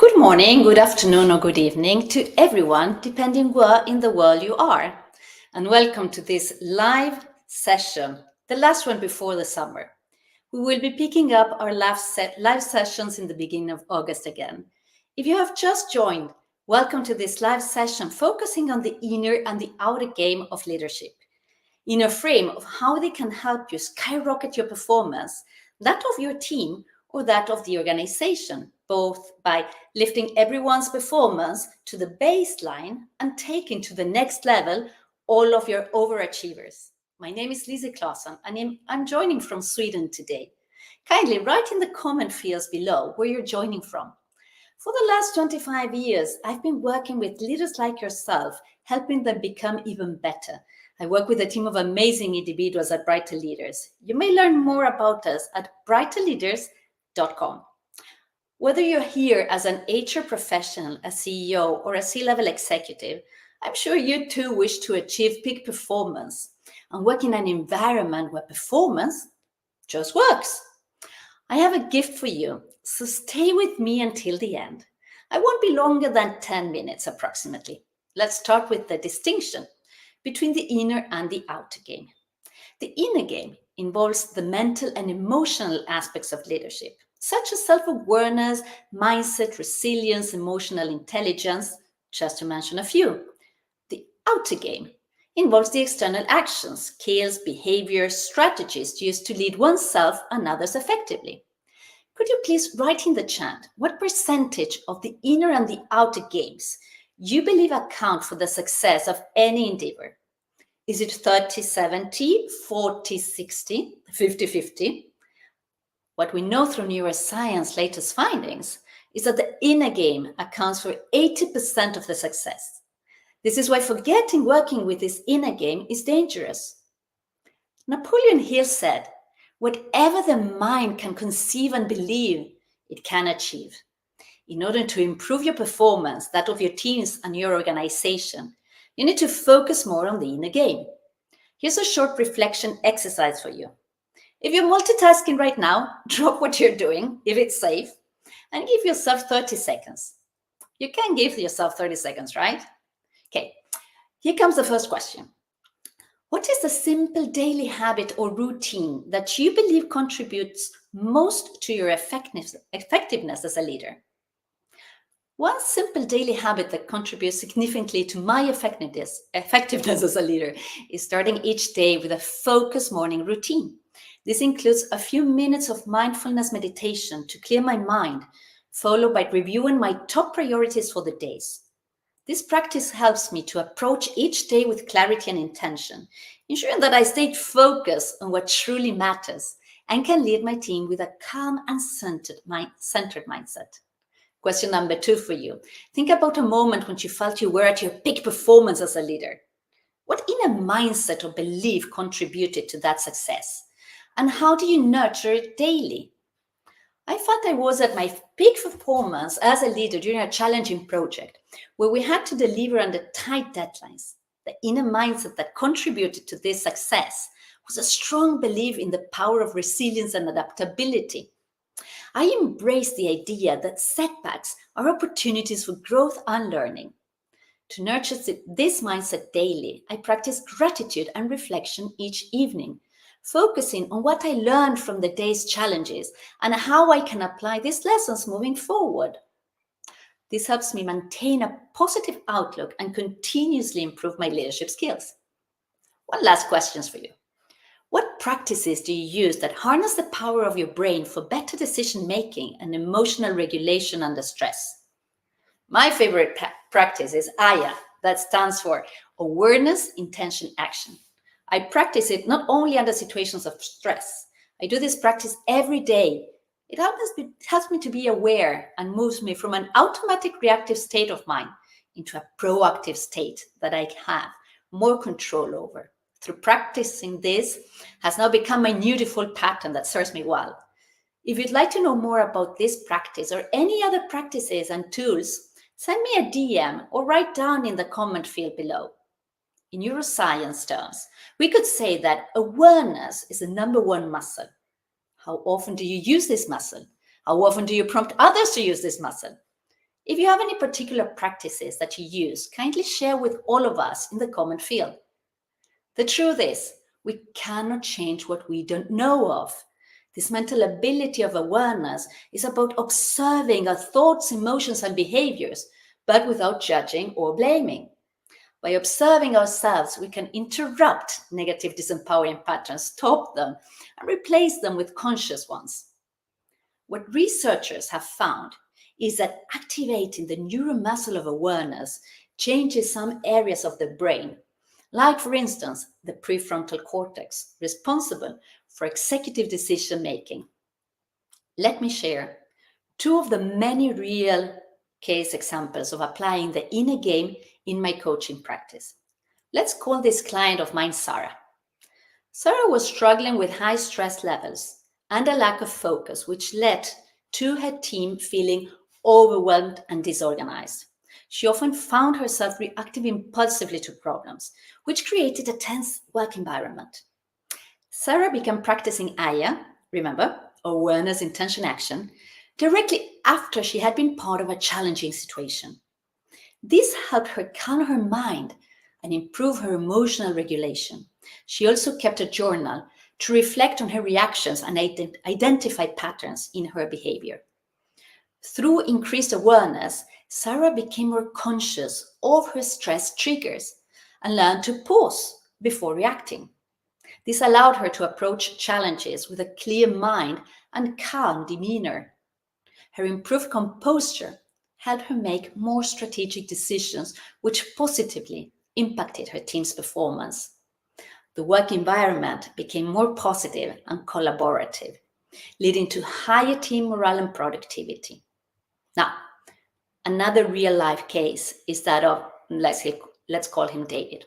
Good morning, good afternoon, or good evening to everyone, depending where in the world you are. And welcome to this live session, the last one before the summer. We will be picking up our live sessions in the beginning of August again. If you have just joined, welcome to this live session focusing on the inner and the outer game of leadership, in a frame of how they can help you skyrocket your performance, that of your team or that of the organization, both by lifting everyone's performance to the baseline and taking to the next level all of your overachievers. My name is Lise Claesson, and I'm joining from Sweden today. Kindly write in the comment fields below where you're joining from. For the last 25 years, I've been working with leaders like yourself, helping them become even better. I work with a team of amazing individuals at Brighter Leaders. You may learn more about us at brighterleaders.com. Whether you're here as an HR professional, a CEO, or a C-level executive, I'm sure you too wish to achieve peak performance and work in an environment where performance just works. I have a gift for you, so stay with me until the end. I won't be longer than 10 minutes approximately. Let's start with the distinction between the inner and the outer game. The inner game involves the mental and emotional aspects of leadership, such as self-awareness, mindset, resilience, emotional intelligence, just to mention a few. The outer game involves the external actions, skills, behaviors, strategies used to lead oneself and others effectively. Could you please write in the chat what percentage of the inner and the outer games you believe account for the success of any endeavor? Is it 30-70, 40-60, 50-50? What we know through neuroscience latest findings is that the inner game accounts for 80% of the success. This is why forgetting working with this inner game is dangerous. Napoleon Hill said, "Whatever the mind can conceive and believe, it can achieve." In order to improve your performance, that of your teams and your organization, you need to focus more on the inner game. Here's a short reflection exercise for you. If you're multitasking right now, drop what you're doing, if it's safe, and give yourself 30 seconds. You can give yourself 30 seconds, right? Okay, here comes the first question. What is the simple daily habit or routine that you believe contributes most to your effectiveness as a leader? One simple daily habit that contributes significantly to my effectiveness as a leader is starting each day with a focused morning routine. This includes a few minutes of mindfulness meditation to clear my mind, followed by reviewing my top priorities for the days. This practice helps me to approach each day with clarity and intention, ensuring that I stay focused on what truly matters and can lead my team with a calm and centered mindset. Question number 2 for you. Think about a moment when you felt you were at your peak performance as a leader. What inner mindset or belief contributed to that success? And how do you nurture it daily? I felt I was at my peak performance as a leader during a challenging project where we had to deliver under tight deadlines. The inner mindset that contributed to this success was a strong belief in the power of resilience and adaptability. I embraced the idea that setbacks are opportunities for growth and learning. To nurture this mindset daily, I practice gratitude and reflection each evening, focusing on what I learned from the day's challenges and how I can apply these lessons moving forward. This helps me maintain a positive outlook and continuously improve my leadership skills. One last question for you. What practices do you use that harness the power of your brain for better decision-making and emotional regulation under stress? My favorite practice is AYA, that stands for Awareness, Intention, Action. I practice it not only under situations of stress. I do this practice every day. It helps me to be aware and moves me from an automatic reactive state of mind into a proactive state that I have more control over. Through practicing this has now become my new default pattern that serves me well. If you'd like to know more about this practice or any other practices and tools, send me a DM or write down in the comment field below. In neuroscience terms, we could say that awareness is the number one muscle. How often do you use this muscle? How often do you prompt others to use this muscle? If you have any particular practices that you use, kindly share with all of us in the comment field. The truth is, we cannot change what we don't know of. This mental ability of awareness is about observing our thoughts, emotions, and behaviors, but without judging or blaming. By observing ourselves, we can interrupt negative disempowering patterns, stop them, and replace them with conscious ones. What researchers have found is that activating the neuromuscle of awareness changes some areas of the brain, like, for instance, the prefrontal cortex, responsible for executive decision making. Let me share two of the many real case examples of applying the inner game in my coaching practice. Let's call this client of mine Sarah. Sarah was struggling with high stress levels and a lack of focus, which led to her team feeling overwhelmed and disorganized. She often found herself reacting impulsively to problems, which created a tense work environment. Sarah began practicing AYA, remember, awareness, intention, action, directly after she had been part of a challenging situation. This helped her calm her mind and improve her emotional regulation. She also kept a journal to reflect on her reactions and identify patterns in her behavior. Through increased awareness, Sarah became more conscious of her stress triggers and learned to pause before reacting. This allowed her to approach challenges with a clear mind and calm demeanor. Her improved composure helped her make more strategic decisions, which positively impacted her team's performance. The work environment became more positive and collaborative, leading to higher team morale and productivity. Now, another real life case is that of, let's call him David.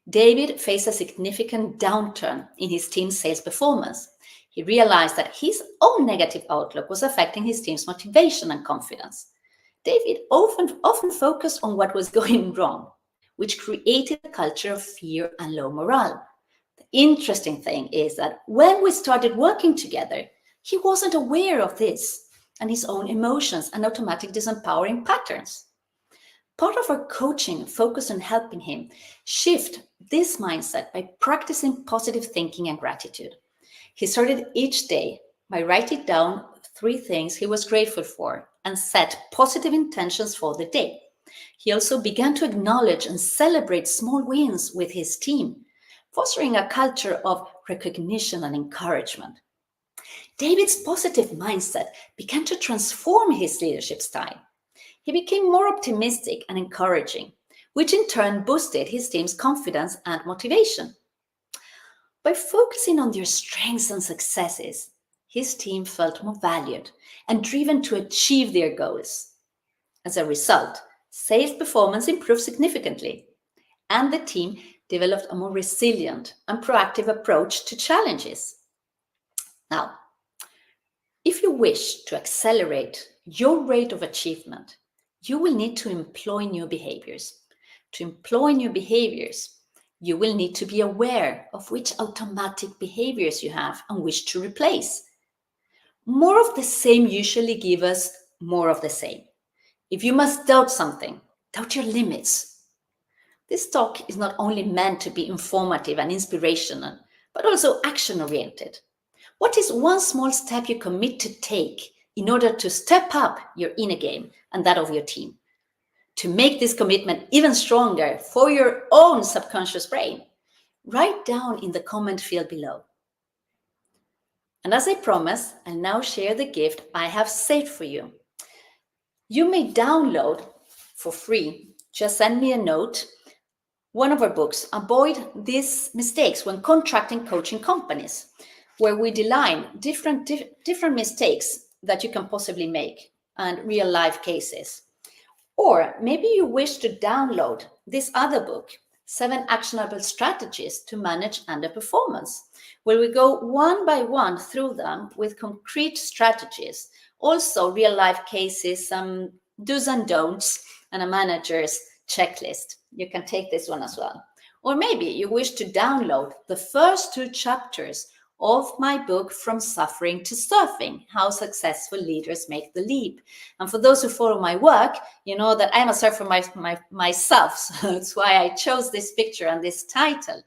David faced a significant downturn in his team's sales performance. He realized that his own negative outlook was affecting his team's motivation and confidence. David often focused on what was going wrong, which created a culture of fear and low morale. The interesting thing is that when we started working together, he wasn't aware of this and his own emotions and automatic disempowering patterns. Part of our coaching focused on helping him shift this mindset by practicing positive thinking and gratitude. He started each day by writing down 3 things he was grateful for and set positive intentions for the day. He also began to acknowledge and celebrate small wins with his team, fostering a culture of recognition and encouragement. David's positive mindset began to transform his leadership style. He became more optimistic and encouraging, which in turn boosted his team's confidence and motivation. By focusing on their strengths and successes, his team felt more valued and driven to achieve their goals. As a result, sales performance improved significantly, and the team developed a more resilient and proactive approach to challenges. Now, if you wish to accelerate your rate of achievement, you will need to employ new behaviors. To employ new behaviors, you will need to be aware of which automatic behaviors you have and which to replace. More of the same usually give us more of the same. If you must doubt something, doubt your limits. This talk is not only meant to be informative and inspirational, but also action-oriented. What is one small step you commit to take in order to step up your inner game and that of your team? To make this commitment even stronger for your own subconscious brain, write down in the comment field below. And as I promised, I'll now share the gift I have saved for you. You may download for free, just send me a note, one of our books, Avoid These Mistakes When Contracting Coaching Companies, where we outline different mistakes that you can possibly make and real life cases. Or maybe you wish to download this other book, 7 Actionable Strategies to Manage Underperformance, where we go one by one through them with concrete strategies, also real life cases, some do's and don'ts, and a manager's checklist. You can take this one as well. Or maybe you wish to download the first 2 chapters of my book, From Suffering to Surfing, How Successful Leaders Make the Leap. And for those who follow my work, you know that I'm a surfer myself. So that's why I chose this picture and this title.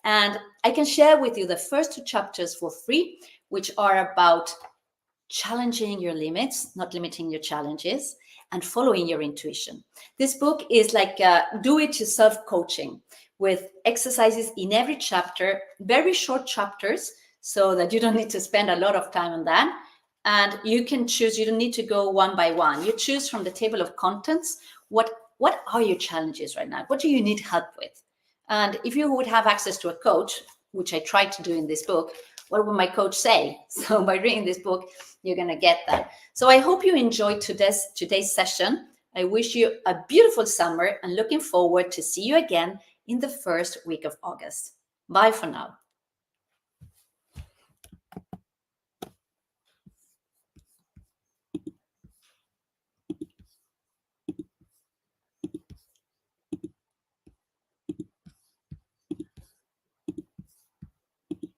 And I can share with you the first 2 chapters for free, which are about challenging your limits, not limiting your challenges, and following your intuition. This book is like do-it-yourself coaching with exercises in every chapter, very short chapters, so that you don't need to spend a lot of time on that. And you can choose, you don't need to go one by one. You choose from the table of contents, what are your challenges right now? What do you need help with? And if you would have access to a coach, which I tried to do in this book, what would my coach say? So by reading this book, you're going to get that. So I hope you enjoyed today's session. I wish you a beautiful summer and looking forward to see you again in the first week of August. Bye for now.